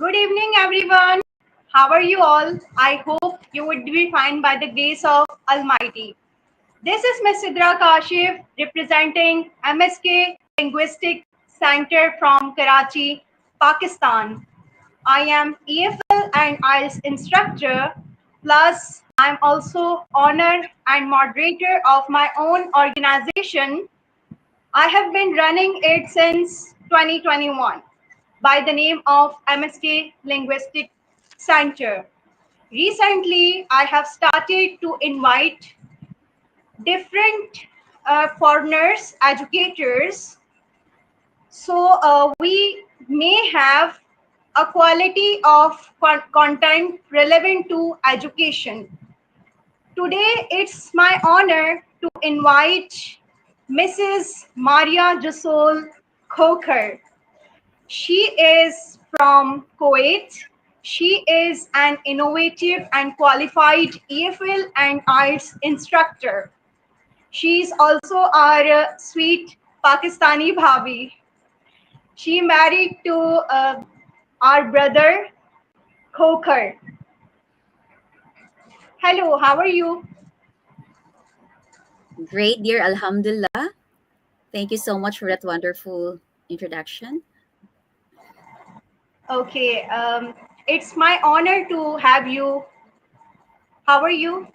Good evening, everyone. How are you all? I hope you would be fine by the grace of Almighty. This is Ms. Sidra Kashif representing MSK Linguistics Center from Karachi, Pakistan. I am EFL and IELTS instructor, plus I'm also owner and moderator of my own organization. I have been running it since 2021 by the name of MSK Linguistic Center. Recently, I have started to invite different foreigners, educators, so we may have a quality of content relevant to education. Today, it's my honor to invite Mrs. Maria Josol Khokhar. She is from Kuwait. She is an innovative and qualified EFL and IELTS instructor. She is also our sweet Pakistani bhabhi. She married to our brother Khokhar. Hello, how are you? Great, dear. Alhamdulillah. Thank you so much for that wonderful introduction. Okay, it's my honor to have you. How are you?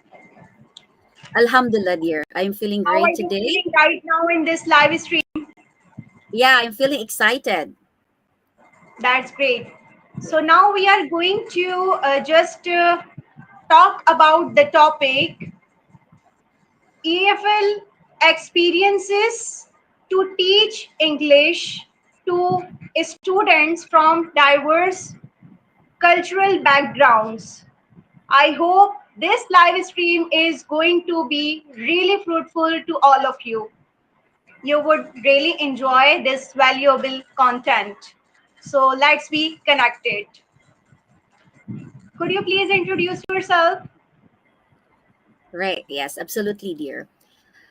Alhamdulillah, dear. I'm feeling How are great you today. feeling right now in this live stream? Yeah, I'm feeling excited. That's great. So now we are going to just talk about the topic EFL experiences to teach English to students from diverse cultural backgrounds. I hope this live stream is going to be really fruitful to all of you. You would really enjoy this valuable content. So let's be connected. Could you please introduce yourself? Right. Yes, absolutely, dear.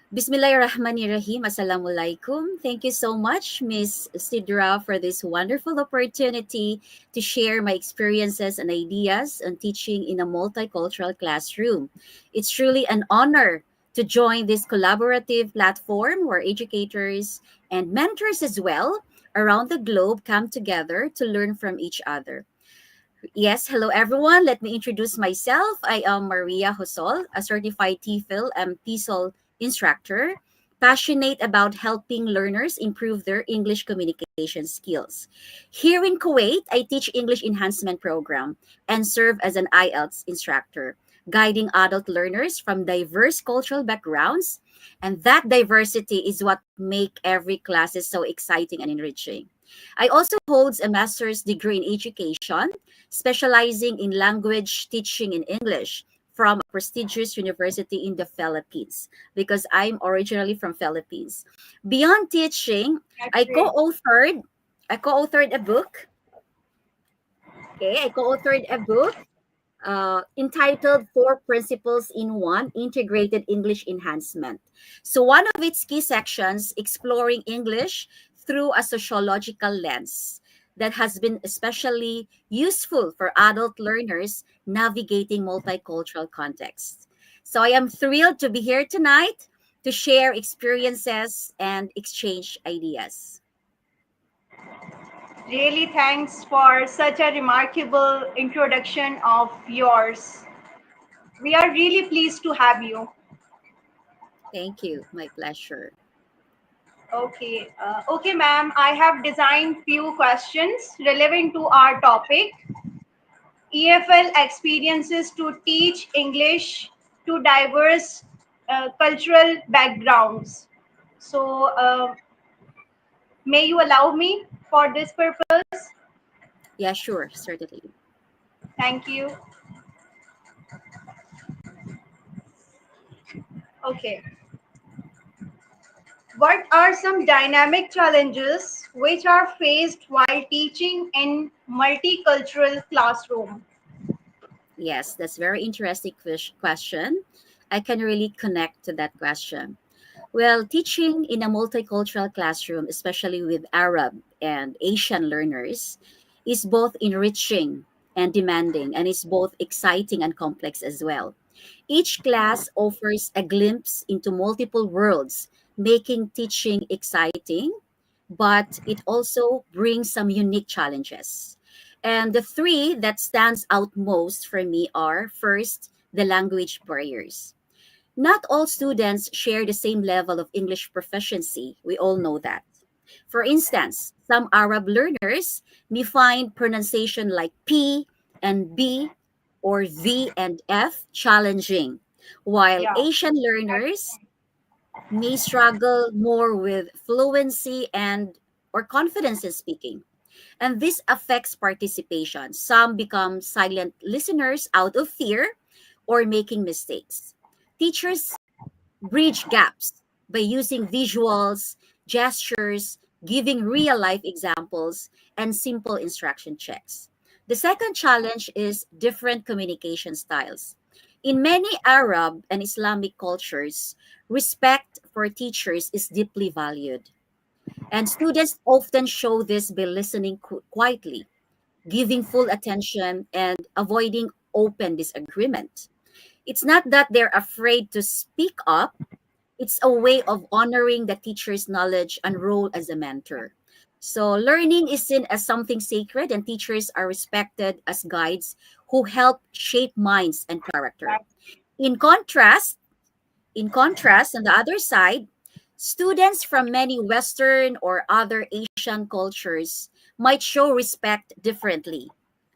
Bismillahirrahmanirrahim. Assalamualaikum. Thank you so much, Miss Sidra, for this wonderful opportunity to share my experiences and ideas on teaching in a multicultural classroom. It's truly an honor to join this collaborative platform where educators and mentors as well around the globe come together to learn from each other. Yes, hello everyone. Let me introduce myself. I am Maria Josol, a certified TEFL and TESOL instructor, passionate about helping learners improve their English communication skills. Here in Kuwait, I teach English enhancement program and serve as an IELTS instructor, guiding adult learners from diverse cultural backgrounds. And that diversity is what make every class is so exciting and enriching. I also holds a master's degree in education specializing in language teaching in English from a prestigious university in the Philippines because I'm originally from Philippines. Beyond teaching, That's I great. co-authored I co-authored a book. Okay, I co-authored a book entitled Four Principles in One Integrated English Enhancement. So, one of its key sections, exploring English through a sociological lens, that has been especially useful for adult learners navigating multicultural contexts. So, I am thrilled to be here tonight to share experiences and exchange ideas. Really thanks for such a remarkable introduction of yours. We are really pleased to have you. Thank you. My pleasure. Okay, ma'am. I have designed few questions relevant to our topic. EFL experiences to teach English to diverse cultural backgrounds. So, may you allow me for this purpose? Yeah, sure, certainly. Thank you. Okay. What are some dynamic challenges which are faced while teaching in multicultural classroom? Yes, that's very interesting question. I can really connect to that question. Well, teaching in a multicultural classroom, especially with Arab and Asian learners, is both enriching and demanding, and it's both exciting and complex as well. Each class offers a glimpse into multiple worlds, making teaching exciting, but it also brings some unique challenges. And the three that stands out most for me are first, the language barriers. Not all students share the same level of English proficiency. We all know that. For instance, some Arab learners may find pronunciation like P and B or V and F challenging, while Yeah. Asian learners may struggle more with fluency and or confidence in speaking. And this affects participation. Some become silent listeners out of fear or making mistakes. Teachers bridge gaps by using visuals, gestures, giving real life examples, and simple instruction checks. The second challenge is different communication styles. In many Arab and Islamic cultures, respect for teachers is deeply valued, and students often show this by listening quietly, giving full attention, and avoiding open disagreement. It's not that they're afraid to speak up, it's a way of honoring the teacher's knowledge and role as a mentor. So, learning is seen as something sacred, and teachers are respected as guides who help shape minds and character. In contrast, on the other side, students from many Western or other Asian cultures might show respect differently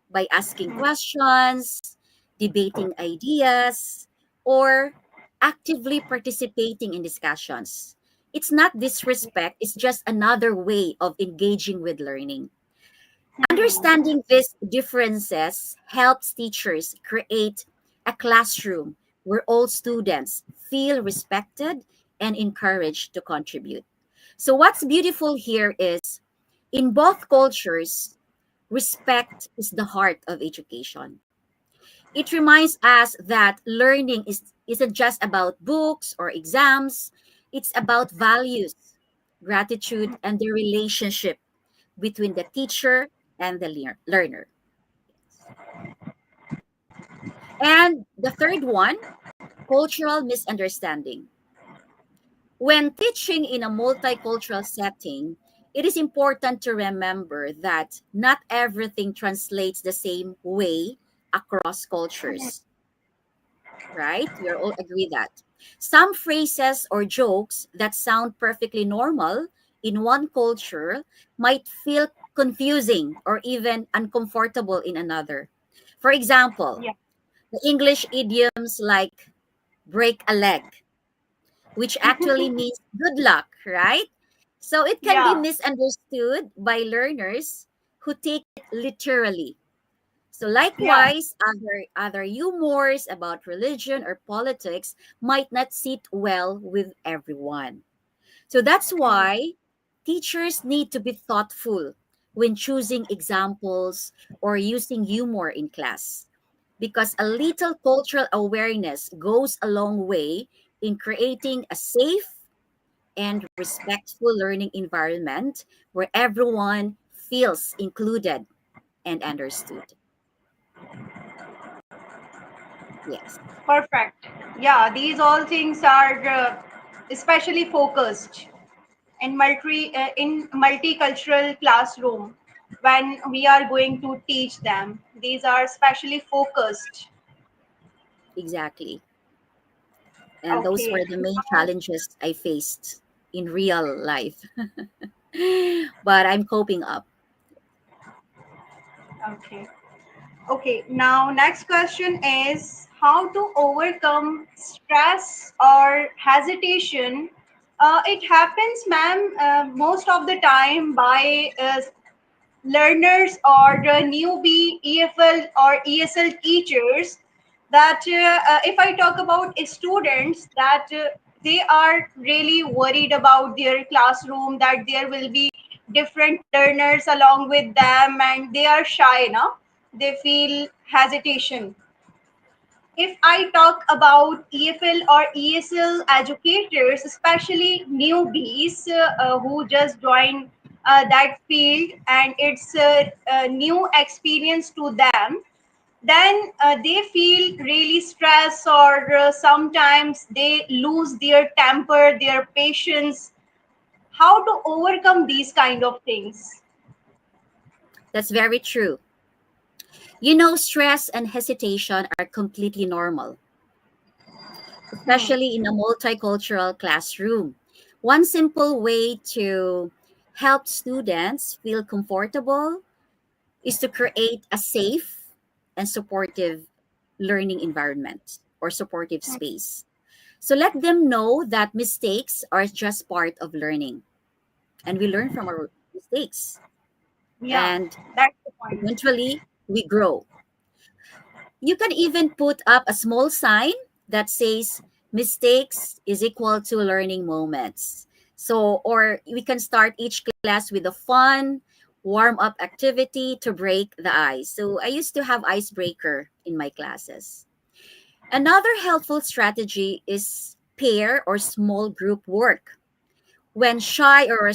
by asking questions, debating ideas, or actively participating in discussions. It's not disrespect, it's just another way of engaging with learning. Understanding these differences helps teachers create a classroom where all students feel respected and encouraged to contribute. So, what's beautiful here is in both cultures, respect is the heart of education. It reminds us that learning isn't just about books or exams, it's about values, gratitude, and the relationship between the teacher and the learner. And the third one, cultural misunderstanding. When teaching in a multicultural setting, it is important to remember that not everything translates the same way across cultures, right? We all agree that. Some phrases or jokes that sound perfectly normal in one culture might feel confusing or even uncomfortable in another. For example, Yeah. the English idioms like break a leg, which actually means good luck, right? So it can be Yeah. misunderstood by learners who take it literally. So Yeah. likewise, other humors about religion or politics might not sit well with everyone. So that's why teachers need to be thoughtful when choosing examples or using humor in class, because a little cultural awareness goes a long way in creating a safe and respectful learning environment where everyone feels included and understood. Yes, Perfect. Yeah, these all things are especially focused in multicultural classroom when we are going to teach them. These are specially focused. exactly. And those Okay. were the main challenges I faced in real life. But I'm coping up. Okay. Okay. Now, next question is how to overcome stress or hesitation. It happens, ma'am, most of the time by learners or the newbie EFL or ESL teachers that if I talk about students that they are really worried about their classroom, that there will be different learners along with them and they are shy now, they feel hesitation. If I talk about EFL or ESL educators, especially newbies who just joined that field and it's a new experience to them, then they feel really stressed, or sometimes they lose their temper, their patience. How to overcome these kind of things? That's very true. You know, stress and hesitation are completely normal, Hmm. especially in a multicultural classroom. One simple way to help students feel comfortable is to create a safe and supportive learning environment or supportive space. So let them know that mistakes are just part of learning, and we learn from our mistakes, Yeah, and that's the point. eventually we grow. You can even put up a small sign that says mistakes is equal to learning moments. So, or we can start each class with a fun warm up activity to break the ice. So, I used to have icebreaker in my classes. Another helpful strategy is pair or small group work. When shy or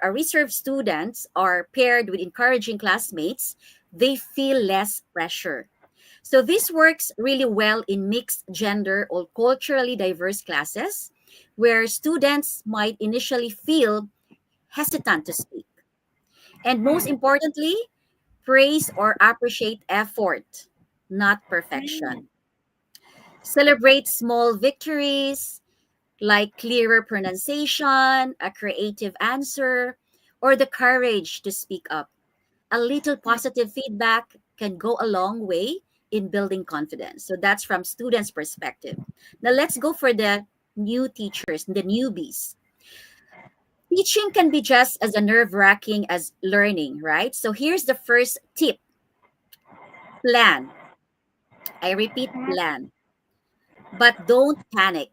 a reserved students are paired with encouraging classmates, they feel less pressure. So this works really well in mixed gender or culturally diverse classes where students might initially feel hesitant to speak. And most Hmm. importantly, praise or appreciate effort, not Hmm. perfection. Celebrate small victories like clearer pronunciation, a creative answer, or the courage to speak up. A little positive feedback can go a long way in building confidence. So that's from students' perspective. Now let's go for the new teachers, the newbies. Teaching can be just as a nerve-wracking as learning, right? So here's the first tip: plan. I repeat, Hmm. plan. But don't panic.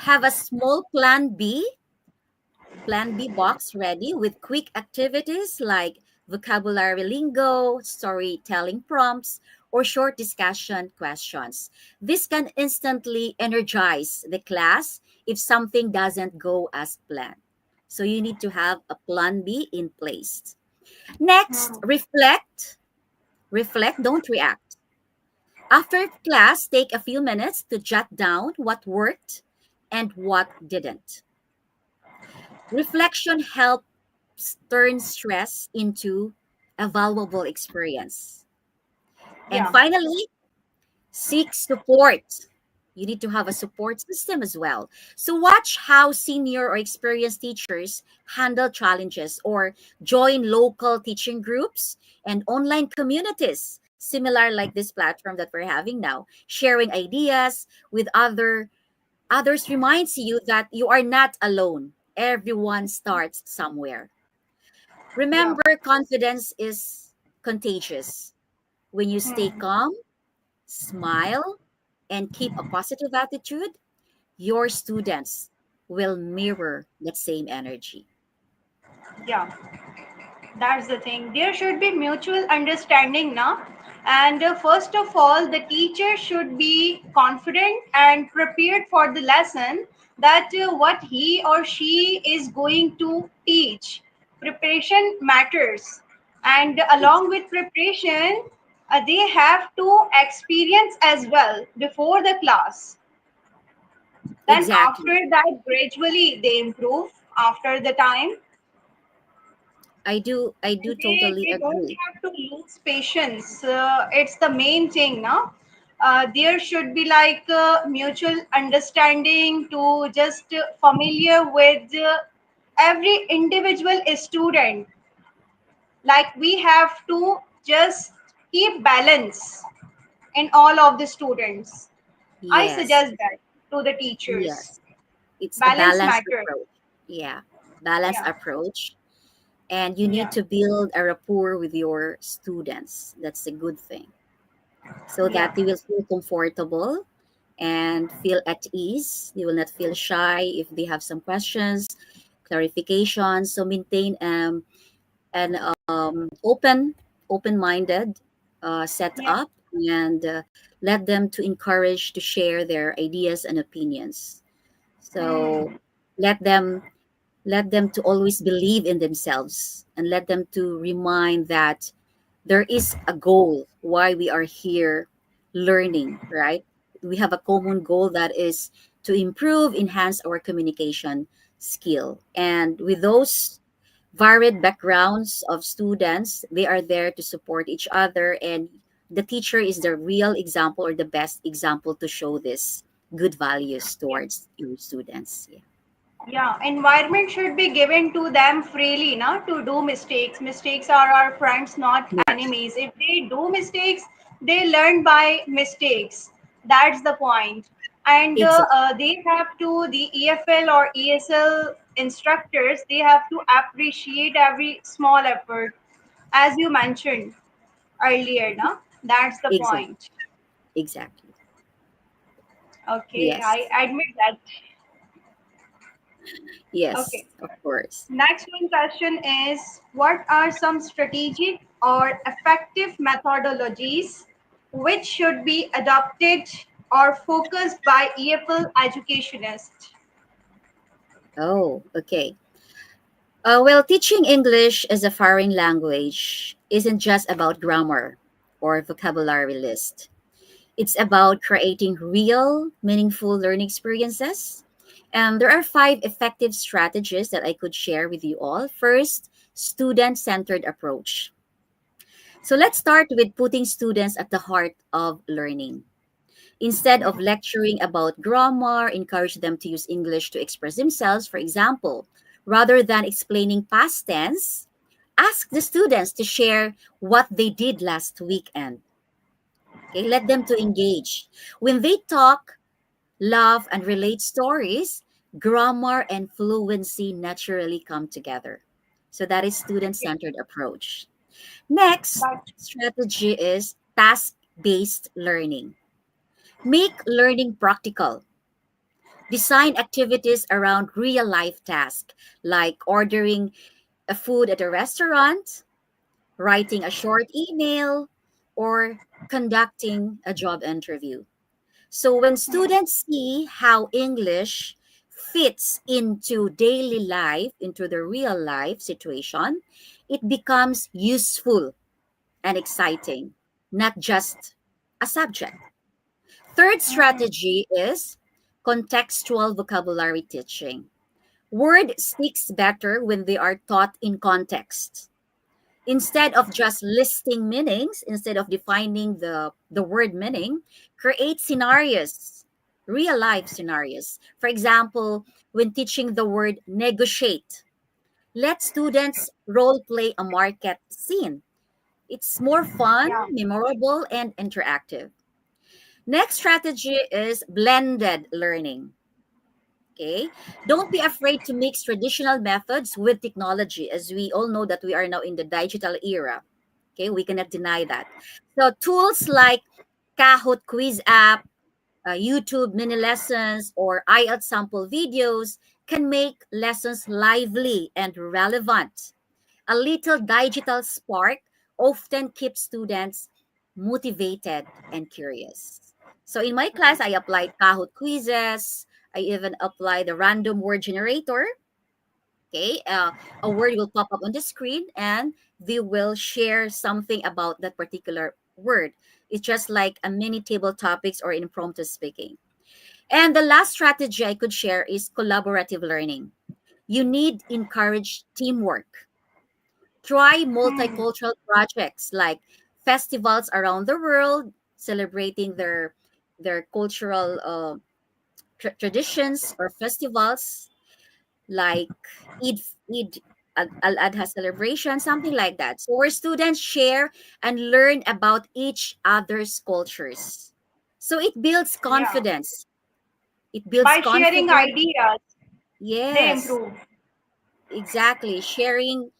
Have a small Plan B box ready with quick activities like vocabulary lingo, storytelling prompts, or short discussion questions. This can instantly energize the class if something doesn't go as planned. So you need to have a plan B in place. Next, Hmm. reflect. Reflect, don't react. After class, take a few minutes to jot down what worked and what didn't. Reflection helps turn stress into a valuable experience. And Yeah. finally, seek support. You need to have a support system as well. So, watch how senior or experienced teachers handle challenges or join local teaching groups and online communities, similar like this platform that we're having now. Sharing ideas with others reminds you that you are not alone. Everyone starts somewhere. Yeah. Remember, confidence is contagious. When you stay Hmm. calm, smile, and keep a positive attitude, your students will mirror that same energy. Yeah. That's the thing. There should be mutual understanding now. And first of all, the teacher should be confident and prepared for the lesson, that what he or she is going to teach. Preparation matters. And Yes, along with preparation, they have to experience as well before the class. Then exactly. after that, gradually they improve after the time. I do And they, totally they don't agree. have to lose patience. It's the main thing now. There should be like mutual understanding to just familiar with every individual student. Like we have to just keep balance in all of the students. I Yes, suggest that to the teachers. yes. It's a Balance balanced matters. approach. Yeah, balanced Yeah, approach. And you need yeah, to build a rapport with your students. That's a good thing. So yeah, that they will feel comfortable and feel at ease. They will not feel shy if they have some questions, clarifications. So maintain an open-minded yeah. setup, and let them to encourage to share their ideas and opinions. So Hmm. let them Let them to always believe in themselves, and let them to remind that there is a goal why we are here learning, right? We have a common goal that is to improve, enhance our communication skill. And with those varied backgrounds of students, they are there to support each other, and the teacher is the real example or the best example to show this good values towards your students. Yeah. Yeah, environment should be given to them freely, na, to do mistakes. Mistakes are our friends, not Yes, enemies. If they do mistakes, they learn by mistakes. That's the point. And exactly. they have to, the EFL or ESL instructors, they have to appreciate every small effort, as you mentioned earlier, na? That's the Exactly. point. Exactly. Okay, I Yes. admit that. Yes, Okay. of course. Next one question is, what are some strategic or effective methodologies which should be adopted or focused by EFL educationists? Oh, okay. Well, teaching English as a foreign language isn't just about grammar or vocabulary list. It's about creating real, meaningful learning experiences. And there are five effective strategies that I could share with you all. First, student centered approach. So let's start with putting students at the heart of learning. Instead of lecturing about grammar, encourage them to use English to express themselves. For example, rather than explaining past tense, ask the students to share what they did last weekend. Okay, let them to engage. When they talk, laugh, and relate stories, grammar and fluency naturally come together. So that is Yeah, student-centered approach. Next but strategy is task-based learning. Make learning practical. Design activities around real life tasks like ordering a food at a restaurant, writing a short email, or conducting a job interview. So when students see how English fits into daily life, into the real life situation, it becomes useful and exciting, not just a subject. Third hmm, strategy is contextual vocabulary teaching. Word sticks better when they are taught in context. Instead of just listing meanings, instead of defining the word meaning, create scenarios, real life scenarios. For example, when teaching the word negotiate, let students role play a market scene. It's more fun, yeah, memorable, and interactive. Next strategy is blended learning. Okay. Don't be afraid to mix traditional methods with technology, as we all know that we are now in the digital era. Okay. We cannot deny that. So, tools like Kahoot quiz app, YouTube mini lessons, or IELTS sample videos can make lessons lively and relevant. A little digital spark often keeps students motivated and curious. So in my class, I applied Kahoot quizzes. I even applied the random word generator. Okay, a word will pop up on the screen and they will share something about that particular word. It's just like a mini table topics or impromptu speaking. And the last strategy I could share is collaborative learning. You need encourage teamwork. Try hmm, multicultural projects like festivals around the world, celebrating their cultural traditions, or festivals like Eid, Eid Al Adha celebration, something like that. So where students share and learn about each other's cultures. So it builds yeah. confidence. It builds By sharing confidence. ideas, they Yes. improve. Exactly. Sharing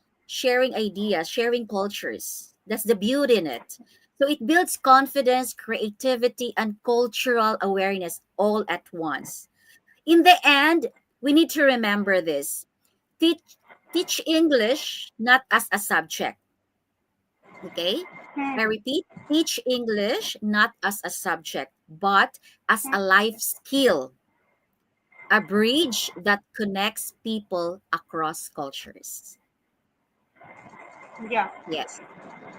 ideas, sharing cultures. That's the beauty in it. So it builds confidence, creativity, and cultural awareness all at once. In the end, we need to remember this. Teach teach English not as a subject. Okay? I Hmm, repeat, teach English not as a subject, but as a hmm, life skill. A bridge that connects people across cultures. Yeah, Yes.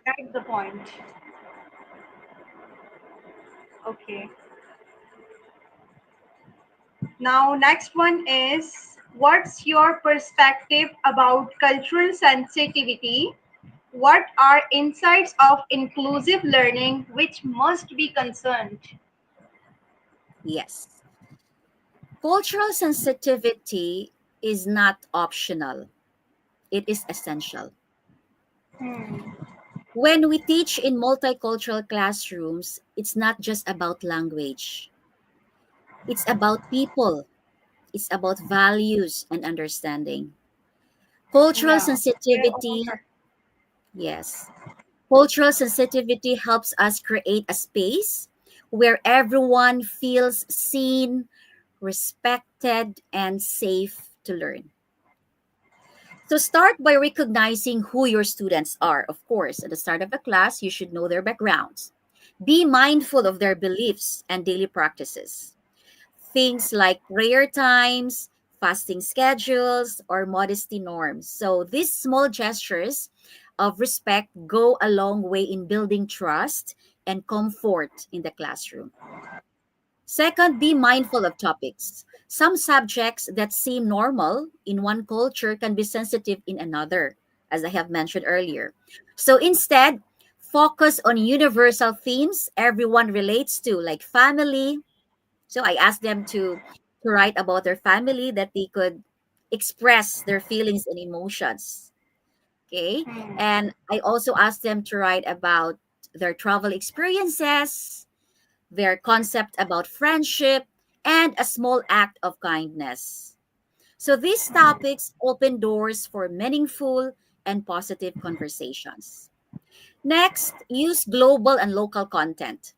that's the point. Okay. Now, next one is, what's your perspective about cultural sensitivity? What are insights of inclusive learning which must be concerned? Yes. Cultural sensitivity is not optional, it is essential. Hmm. When we teach in multicultural classrooms, it's not just about language, it's about people, it's about values and understanding. Cultural Yeah. Their sensitivity, honor. yes. Cultural sensitivity helps us create a space where everyone feels seen, respected, and safe to learn. So start by recognizing who your students are. Of course, at the start of a class, you should know their backgrounds. Be mindful of their beliefs and daily practices. Things like prayer times, fasting schedules, or modesty norms. So these small gestures of respect go a long way in building trust and comfort in the classroom. Second, be mindful of topics. Some subjects that seem normal in one culture can be sensitive in another, as I have mentioned earlier. So instead, focus on universal themes everyone relates to, like family. So I asked them to write about their family that they could express their feelings and emotions. Okay. Hmm. And I also asked them to write about their travel experiences, their concept about friendship, and a small act of kindness. So these topics open doors for meaningful and positive conversations. Next, use global and local content.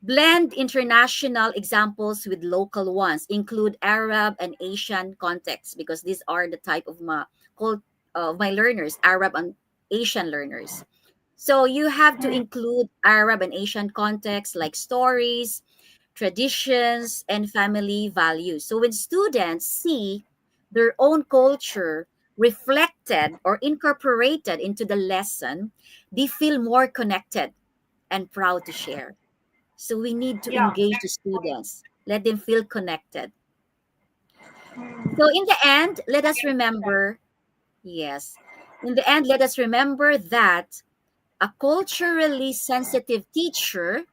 Blend international examples with local ones. Include Arab and Asian contexts because these are the type of my learners, Arab and Asian learners. So you have to include Arab and Asian contexts like stories, traditions, and family values. So when students see their own culture reflected or incorporated into the lesson, they feel more connected and proud to share. So we need to Yeah, engage the that's the point. students, let them feel connected. So Hmm. in the end, let us I understand. remember, yes, in the end, let us remember that a culturally sensitive teacher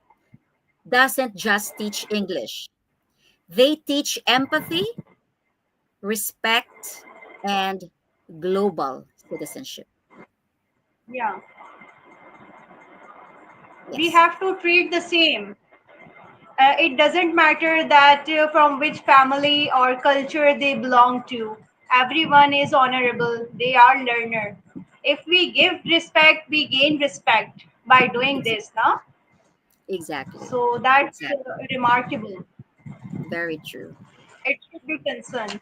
doesn't just teach English. They teach empathy, respect, and global citizenship. Yeah, we Yes, have to treat the same. It doesn't matter that from which family or culture they belong to. Everyone is honorable. They are learner. If we give respect, we gain respect by doing ex- this, na? exactly. So that's Exactly. remarkable. Very true. It should be concerned.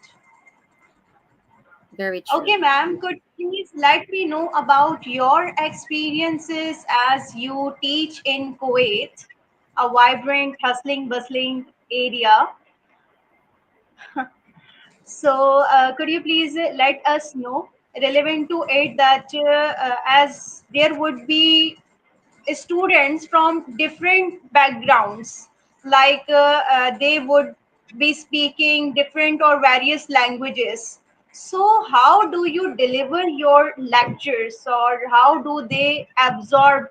Very Okay, true. ma'am, could you please let me know about your experiences as you teach in Kuwait, a vibrant, hustling, bustling area. So, could you please let us know, relevant to it, that as there would be students from different backgrounds, like they would be speaking different or various languages. So, how do you deliver your lectures, or how do they absorb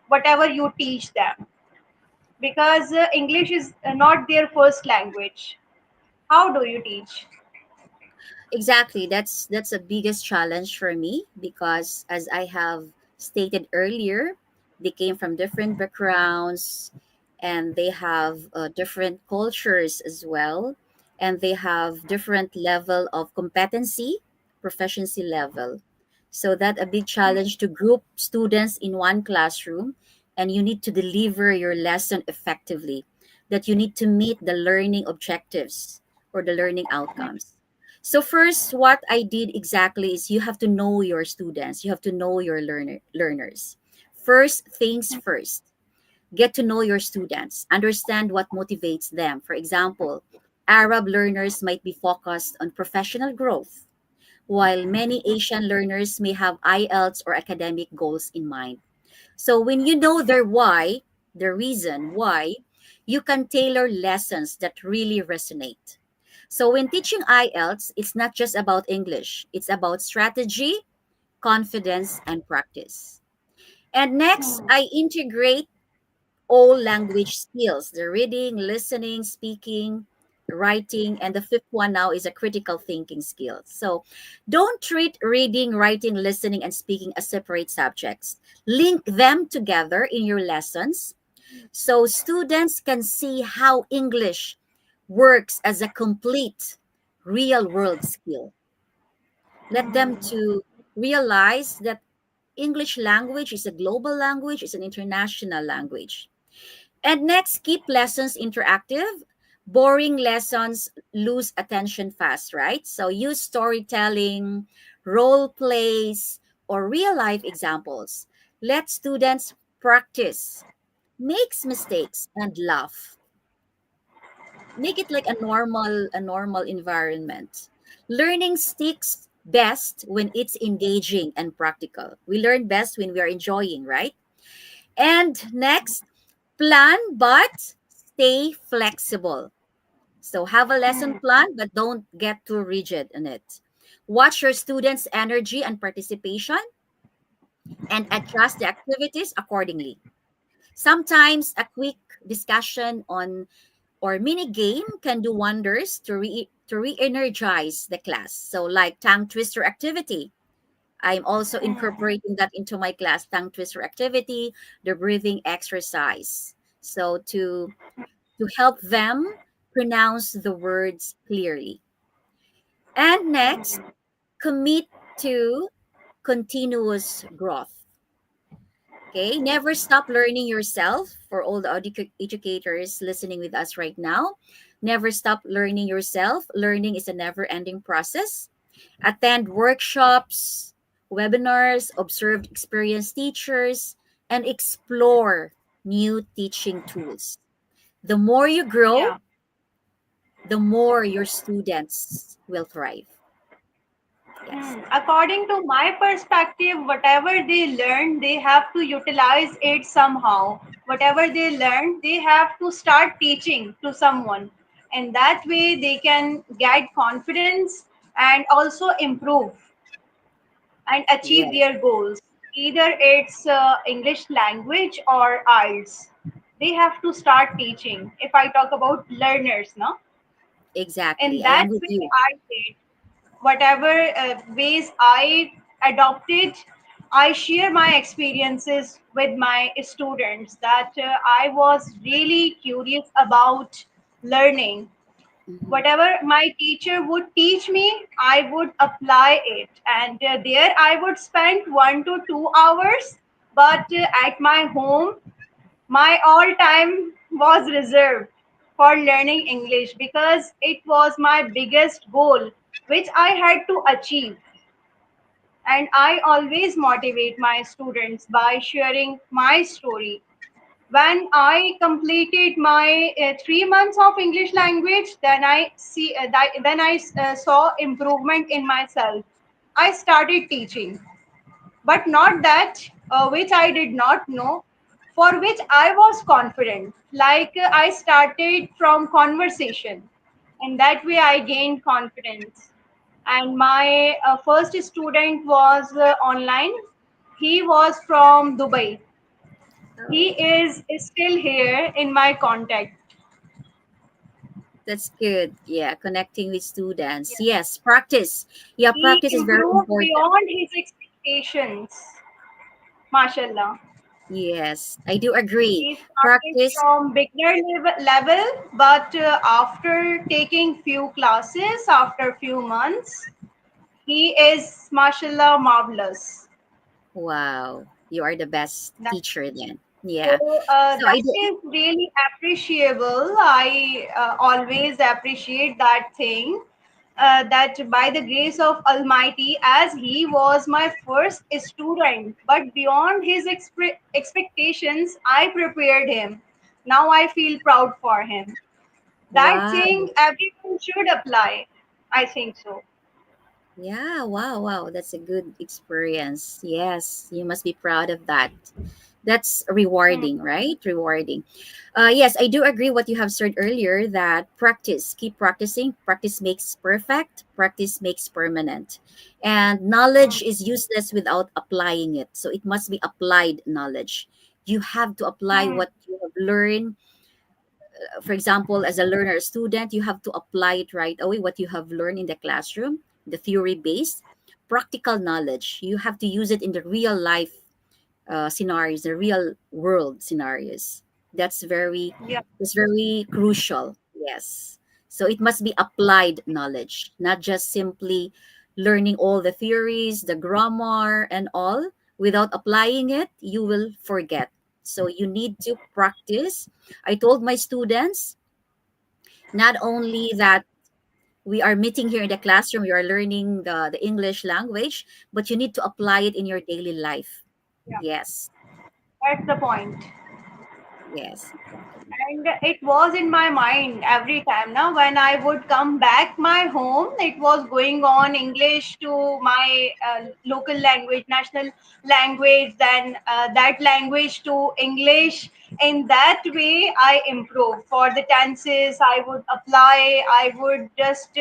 whatever you teach them? Because English is not their first language. How do you teach? Exactly. That's the biggest challenge for me because as I have stated earlier, they came from different backgrounds and they have different cultures as well and they have different level of competency, proficiency level. So that a big challenge to group students in one classroom and you need to deliver your lesson effectively. That you need to meet the learning objectives or the learning outcomes. So first, what I did exactly is you have to know your students. You have to know your learners. First things first. Get to know your students. Understand what motivates them. For example, Arab learners might be focused on professional growth, while many Asian learners may have IELTS or academic goals in mind. So when you know their why, the reason why, you can tailor lessons that really resonate. So when teaching IELTS, it's not just about English, it's about strategy, confidence, and practice. And next, Hmm. I integrate all language skills, the reading, listening, speaking, writing, and the fifth one now is a critical thinking skill. So don't treat reading, writing, listening, and speaking as separate subjects. Link them together in your lessons so students can see how English works as a complete real world skill. Let them Hmm. to realize that English language is a global language, it's an international language. And next, keep lessons interactive. Boring lessons lose attention fast, right? So use storytelling, role plays, or real life examples. Let students practice, makes mistakes, and laugh. Make it like a normal environment. Learning sticks best when it's engaging and practical. We learn best when we are enjoying, right? And next, plan but stay flexible. So have a lesson Hmm. plan but don't get too rigid in it. Watch your students' energy and participation and adjust the activities accordingly. Sometimes a quick discussion on or mini game can do wonders to re-energize the class. So like tongue twister activity. I'm also Hmm. incorporating that into my class, tongue twister activity, the breathing exercise. So to help them pronounce the words clearly. And next, commit to continuous growth. Okay, never stop learning yourself. For all the educators listening with us right now, never stop learning yourself. Learning is a never ending process. Attend workshops, webinars, observe experienced teachers, and explore new teaching tools. The more you grow, Yeah. the more your students will thrive. Yes, According to my perspective, whatever they learn, they have to utilize it somehow. Whatever they learn, they have to start teaching to someone. And that way they can get confidence and also improve and achieve yes, their goals. Either it's English language or IELTS. They have to start teaching. If I talk about learners, no? In exactly. I that am with way, you. I did whatever ways I adopted. I share my experiences with my students that I was really curious about learning. Mhm. Whatever my teacher would teach me, I would apply it. And there I would spend 1 to 2 hours. But at my home, my all time was reserved for learning English because it was my biggest goal which I had to achieve. And I always motivate my students by sharing my story. When I completed my 3 months of English language, then I saw improvement in myself. I started teaching, but not that which I did not know, for which I was confident. Like I started from conversation, and that way I gained confidence. And my first student was online. He was from Dubai. He Oh, is still here in my contact. that's good. Yeah, connecting with students. Yes. Yes, practice. Yeah, He practice is very improved important. beyond his expectations. Mashallah. Yes, I do agree. He started Practice. from beginner level, but after taking few classes, after few months, he is mashallah marvelous. Wow, you are the best That, teacher then. so Yeah. So I that do. is really appreciable. I always appreciate that thing. That by the grace of Almighty, as he was my first student, but beyond his expectations, I prepared him. Now I feel proud for him. That Wow. saying everyone should apply. I think so. Yeah, wow, wow. That's a good experience. Yes, you must be proud of that. That's Hmm. rewarding, right? Rewarding. Yes, I do agree what you have said earlier that practice, keep practicing. Practice makes perfect, practice makes permanent. And Hmm. knowledge is useless without applying it. So it must be applied knowledge. You have to apply Hmm. what you have learned. For example, as a learner, student, you have to apply it right away, what you have learned in the classroom, the theory based, practical knowledge. You have to use it in the real life scenarios, the real world scenarios. That's very Yeah. that's very crucial. Yes. So it must be applied knowledge, not just simply learning all the theories, the grammar and all. Without applying it, you will forget. So you need to practice. I told my students not only that we are meeting here in the classroom, you are learning the English language, but you need to apply it in your daily life. Yeah. Yes. That's the point. Yes, exactly. And it was in my mind every time now when I would come back my home, it was going on English to my local language, national language, then that language to English. In that way I improved for the tenses. I would apply, I would just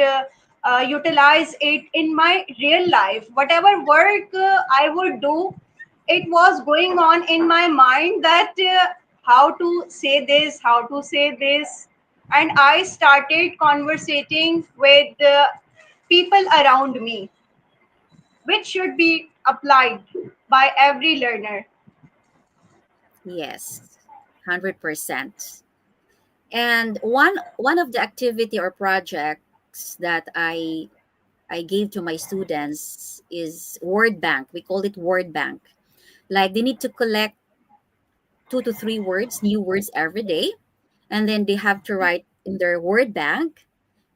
utilize it in my real life. Whatever work I would do, it was going on in my mind that how to say this, how to say this. And I started conversating with people around me, which should be applied by every learner. Yes, 100%. And one of the activity or projects that I gave to my students is word bank. We call it word bank. Like they need to collect 2 to 3 words, new words every day, and then they have to write in their word bank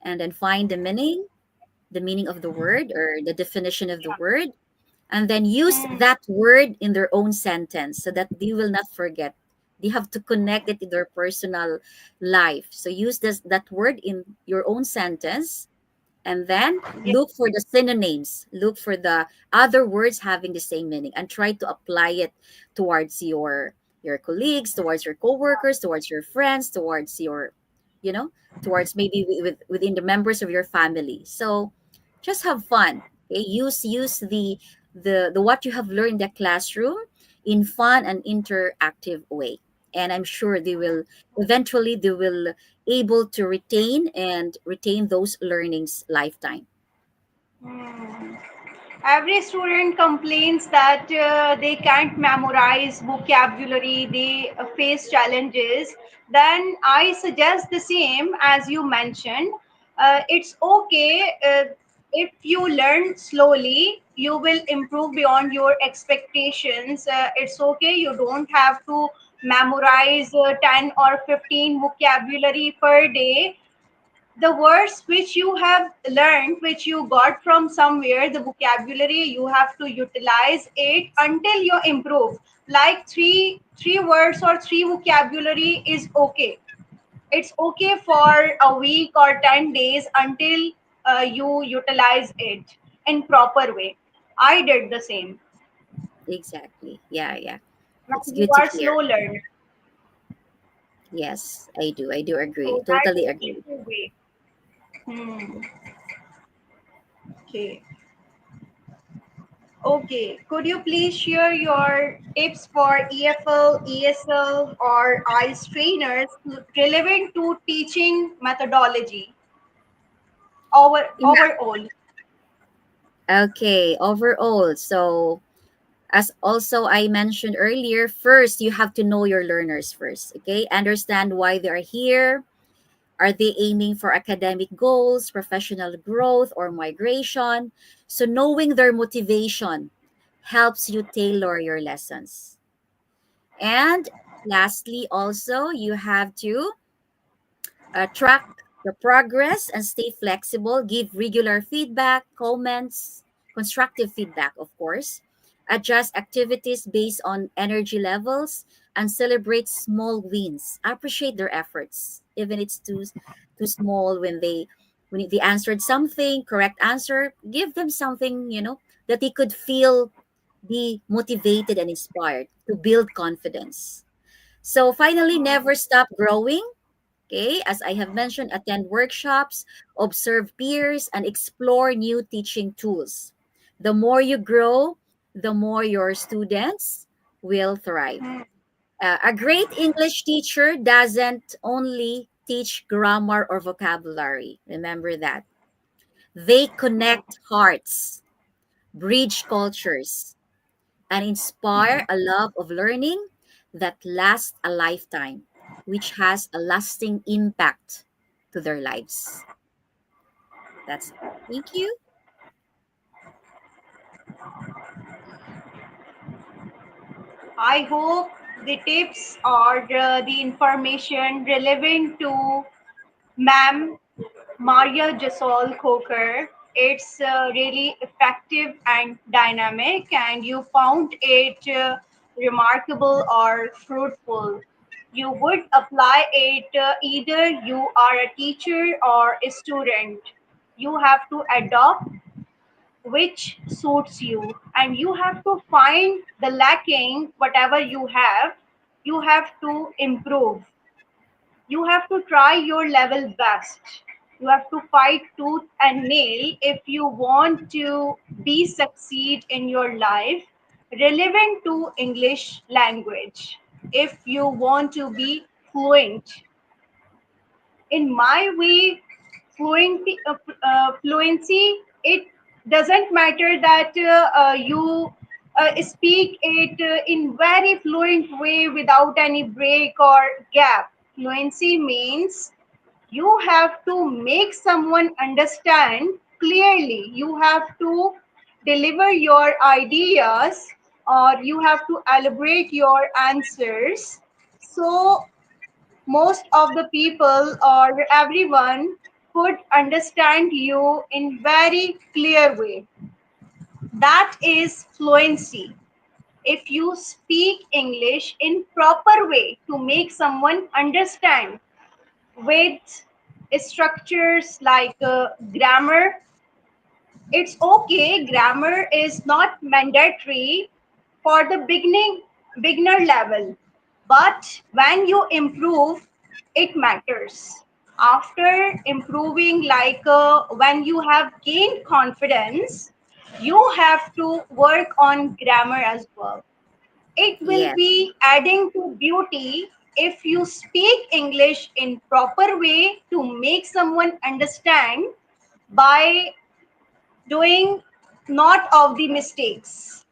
and then find the meaning of the word or the definition of the word, and then use Hmm. that word in their own sentence so that they will not forget. They have to connect it to their personal life. So use that word in your own sentence, and then Yeah. look for the synonyms, look for the other words having the same meaning, and try to apply it towards your colleagues, towards your coworkers, towards your friends, towards your, you know, towards maybe within the members of your family. So just have fun. Okay, use the what you have learned in the classroom in fun and interactive way, and I'm sure they will able to retain those learnings lifetime. Hmm. Every student complains that they can't memorize vocabulary, they face challenges. Then I suggest the same as you mentioned. It's okay if you learn slowly, you will improve beyond your expectations. It's okay, you don't have to memorize 10 or 15 vocabulary per day. The words which you have learned, which you got from somewhere, the vocabulary, you have to utilize it until you improve. Like three words or three vocabulary is okay. It's okay for a week or 10 days until you utilize it in proper way. I did the same Exactly. Yeah, yeah. That's when you good to are slow hear. learner. Yes, I do agree, So that totally is agree. the way. Hmm. Okay. Okay, could you please share your tips for EFL, ESL, or IELTS trainers relevant to teaching methodology Yeah. overall? Okay, overall, so as also I mentioned earlier, first you have to know your learners first. Okay, understand why they are here. Are they aiming for academic goals, professional growth, or migration? So knowing their motivation helps you tailor your lessons. And lastly, also, you have to track the progress and stay flexible, give regular feedback, comments, constructive feedback, of course, adjust activities based on energy levels, and celebrate small wins. Appreciate their efforts. even it's too small. When they answered something correct answer, give them something, that they could feel, be motivated and inspired to build confidence. So finally, Hmm. never stop growing. Okay, as I have mentioned, attend workshops, observe peers, and explore new teaching tools. The more you grow, the more your students will thrive. Hmm. A great English teacher doesn't only teach grammar or vocabulary. Remember that. They Hmm. connect hearts, bridge cultures, and inspire a love of learning that lasts a lifetime, which has a lasting impact to their lives. That's all. Thank you. I hope the tips or the information relevant to Ma'am Maria Josol Khokhar. It's really effective and dynamic, and you found it remarkable or fruitful. You would apply it either you are a teacher or a student. You have to adopt which suits you, and you have to find the lacking, whatever you have to improve. You have to try your level best. You have to fight tooth and nail if you want to be succeed in your life relevant to English language. If you want to be fluent, in my way, fluency, it doesn't matter that you speak it in very fluent way without any break or gap. Fluency means you have to make someone understand clearly. You have to deliver your ideas, or you have to elaborate your answers, so most of the people or everyone could understand you in very clear way. That is fluency. If you speak English in proper way to make someone understand, with structures like grammar, it's okay. Grammar is not mandatory for the beginner level, but when you improve, it matters. After improving, like when you have gained confidence, you have to work on grammar as well. It will Yes, be adding to beauty if you speak English in proper way to make someone understand by doing not of the mistakes.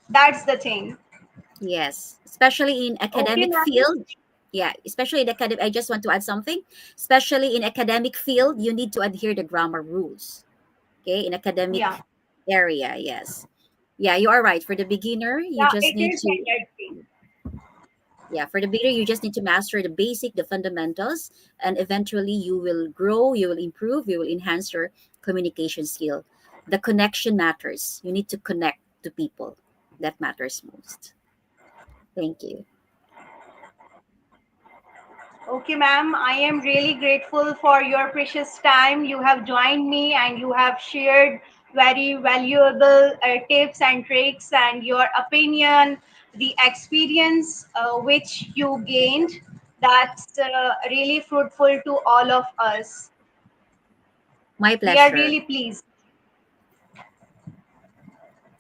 That's the thing. yes. Especially in Okay, academic ma'am. field. Yeah, especially in academic. I just want to add something. Especially in academic field, you need to adhere the grammar rules. Okay, in Yeah. academic area, yes. Yeah, you are right. For the beginner, you Yeah, just it need is to, mandatory. yeah, for the beginner, you just need to master the basic, the fundamentals, and eventually you will grow, you will improve, you will enhance your communication skill. The connection matters. You need to connect to people. That matters most. Thank you. Okay, ma'am. I am really grateful for your precious time. You have joined me and you have shared very valuable tips and tricks and your opinion, the experience which you gained. That's really fruitful to all of us. My We are pleasure. really pleased.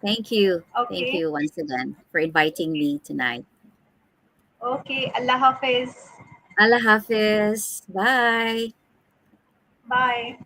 Thank you. Thank Okay. you once again for inviting me tonight. Okay. Allah Hafiz. Allah Hafiz. Bye. Bye.